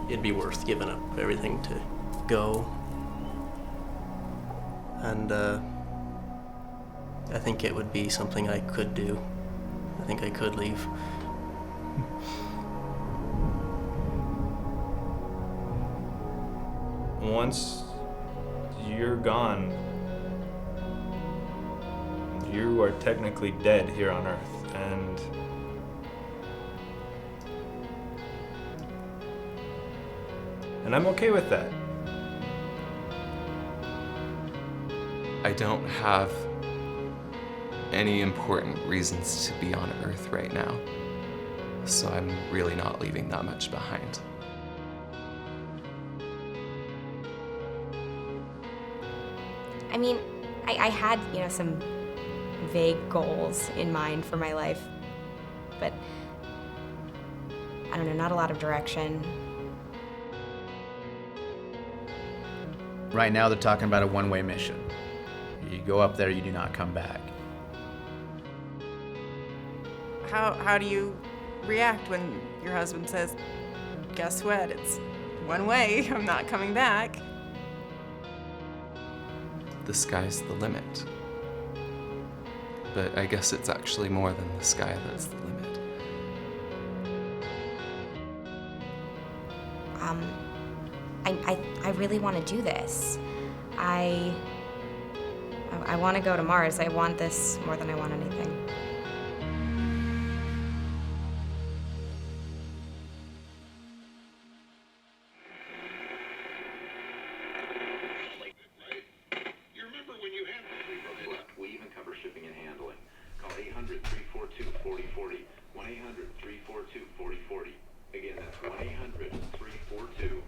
it'd be worth giving up everything to go. And I think it would be something I could do. I think I could leave. Once you're gone, you are technically dead here on Earth, and I'm okay with that. I don't have any important reasons to be on Earth right now, so I'm really not leaving that much behind. I mean, I had, some vague goals in mind for my life, but I don't know, not a lot of direction. Right now they're talking about a one-way mission. You go up there, you do not come back. How do you react when your husband says, guess what, it's one way, I'm not coming back? The sky's the limit. But I guess it's actually more than the sky that's the limit. I really want to do this. I want to go to Mars. I want this more than I want anything. We even cover shipping and handling. Call 800-342-4040. 1-800-342-4040. Again, that's 1-800-342-4040.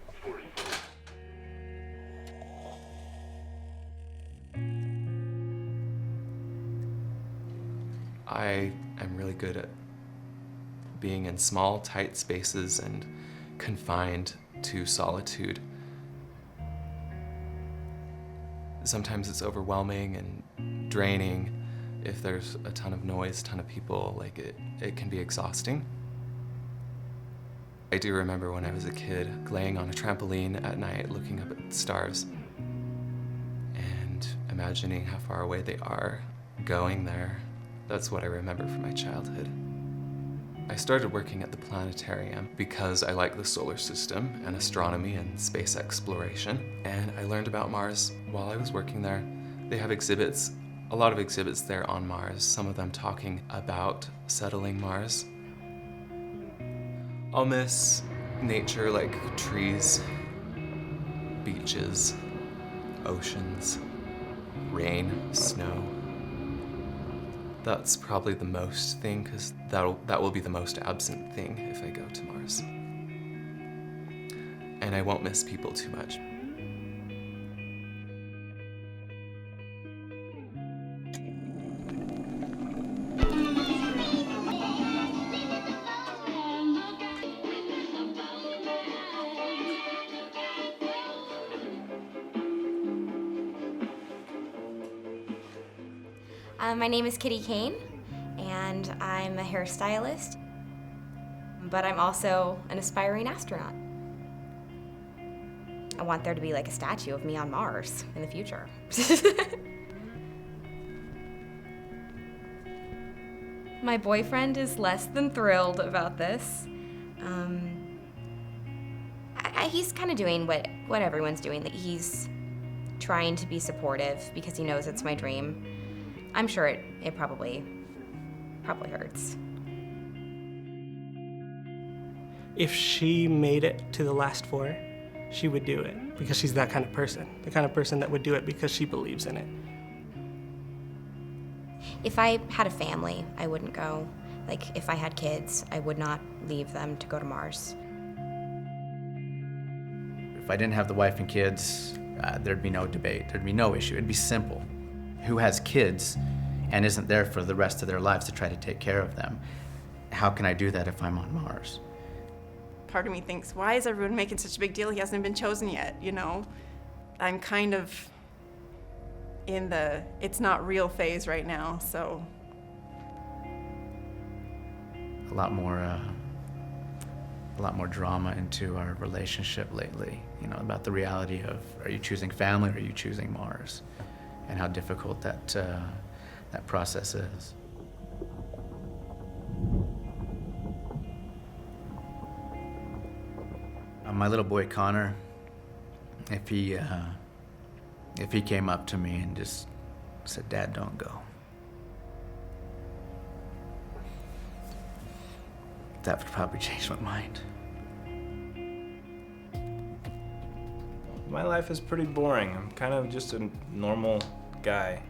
I am really good at being in small, tight spaces and confined to solitude. Sometimes it's overwhelming and draining. If there's a ton of noise, ton of people, it can be exhausting. I do remember when I was a kid, laying on a trampoline at night, looking up at the stars and imagining how far away they are, going there. That's what I remember from my childhood. I started working at the planetarium because I like the solar system and astronomy and space exploration, and I learned about Mars while I was working there. They have exhibits, a lot of exhibits there on Mars, some of them talking about settling Mars. I'll miss nature like trees, beaches, oceans, rain, snow. That's probably the most thing, because that will be the most absent thing if I go to Mars. And I won't miss people too much. My name is Kitty Kane, and I'm a hairstylist, but I'm also an aspiring astronaut. I want there to be like a statue of me on Mars in the future. My boyfriend is less than thrilled about this. He's kind of doing what everyone's doing. That he's trying to be supportive because he knows it's my dream. I'm sure it probably hurts. If she made it to the last four, she would do it because she's that kind of person. The kind of person that would do it because she believes in it. If I had a family, I wouldn't go. Like, if I had kids, I would not leave them to go to Mars. If I didn't have the wife and kids, there'd be no debate. There'd be no issue. It'd be simple. Who has kids and isn't there for the rest of their lives to try to take care of them? How can I do that if I'm on Mars? Part of me thinks, why is everyone making such a big deal? He hasn't been chosen yet, I'm kind of in the it's not real phase right now, so. A lot more a lot more drama into our relationship lately, you know, about the reality of, are you choosing family or are you choosing Mars? And how difficult that process is. My little boy Connor, if he came up to me and just said, "Dad, don't go," that would probably change my mind. My life is pretty boring. I'm kind of just a normal guy.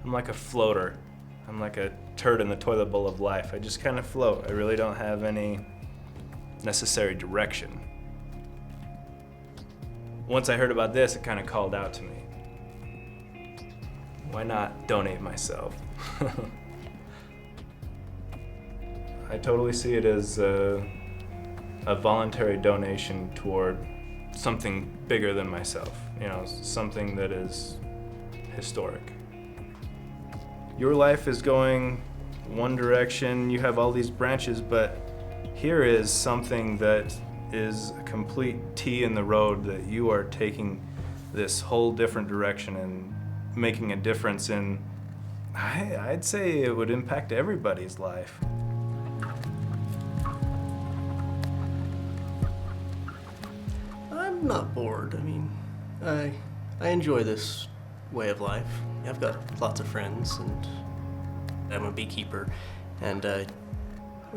I'm like a floater. I'm like a turd in the toilet bowl of life. I just kind of float. I really don't have any necessary direction. Once I heard about this, it kind of called out to me. Why not donate myself? I totally see it as a voluntary donation toward something bigger than myself, you know, something that is historic. Your life is going one direction, you have all these branches, but here is something that is a complete T in the road, that you are taking this whole different direction and making a difference in, I'd say it would impact everybody's life. I'm not bored. I mean, I enjoy this way of life. I've got lots of friends, and I'm a beekeeper, and the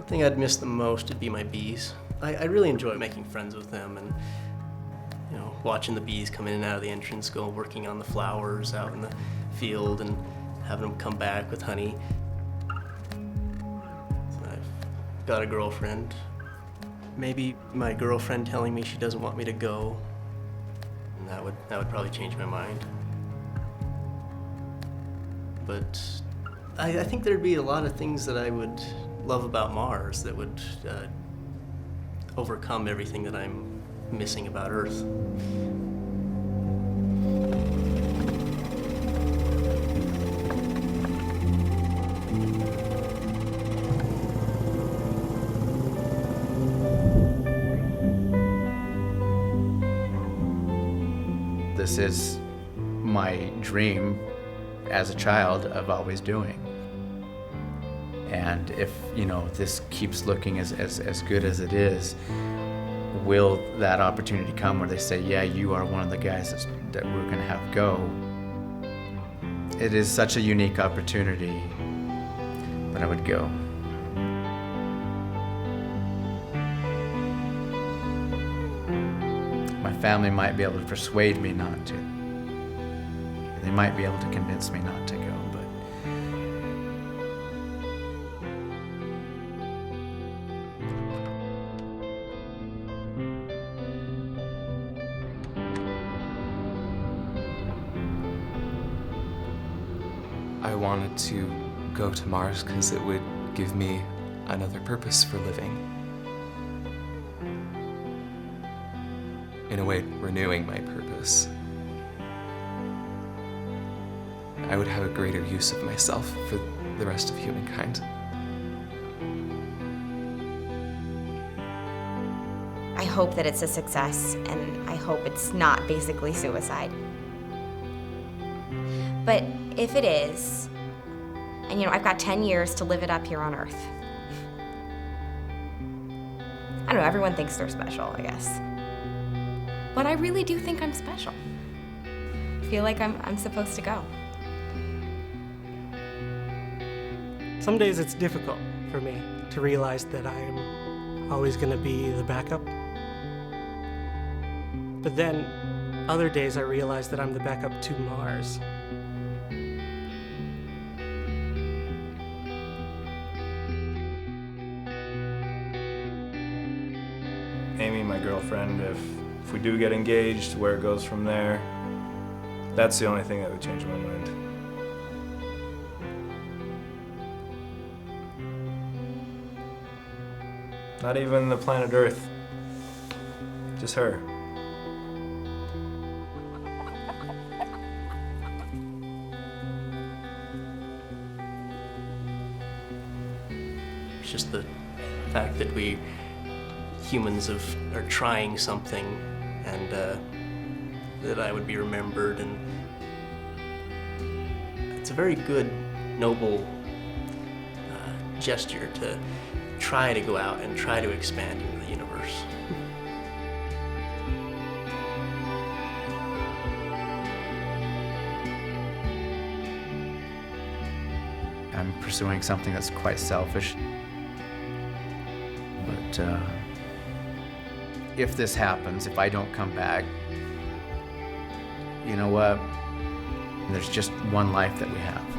thing I'd miss the most would be my bees. I really enjoy making friends with them, and you know, watching the bees come in and out of the entrance, go working on the flowers out in the field, and having them come back with honey. I've got a girlfriend. Maybe my girlfriend telling me she doesn't want me to go, and that would probably change my mind. But I think there'd be a lot of things that I would love about Mars that would overcome everything that I'm missing about Earth. This is my dream as a child of always doing. And if, you know, this keeps looking as good as it is, will that opportunity come where they say, yeah, you are one of the guys that we're gonna have go? It is such a unique opportunity, but I would go. My family might be able to persuade me not to. They might be able to convince me not to go, but I wanted to go to Mars because it would give me another purpose for living. In a way, renewing my purpose. I would have a greater use of myself for the rest of humankind. I hope that it's a success, and I hope it's not basically suicide. But if it is, and you know, I've got 10 years to live it up here on Earth. I don't know, everyone thinks they're special, I guess. But I really do think I'm special. I feel like I'm supposed to go. Some days it's difficult for me to realize that I'm always going to be the backup. But then other days I realize that I'm the backup to Mars. Amy, my girlfriend, if we do get engaged, where it goes from there, that's the only thing that would change my mind. Not even the planet Earth. Just her. It's just the fact that we humans are trying something, and that I would be remembered. And it's a very good, noble gesture to try to go out and try to expand into the universe. I'm pursuing something that's quite selfish. But if this happens, if I don't come back, you know what? There's just one life that we have.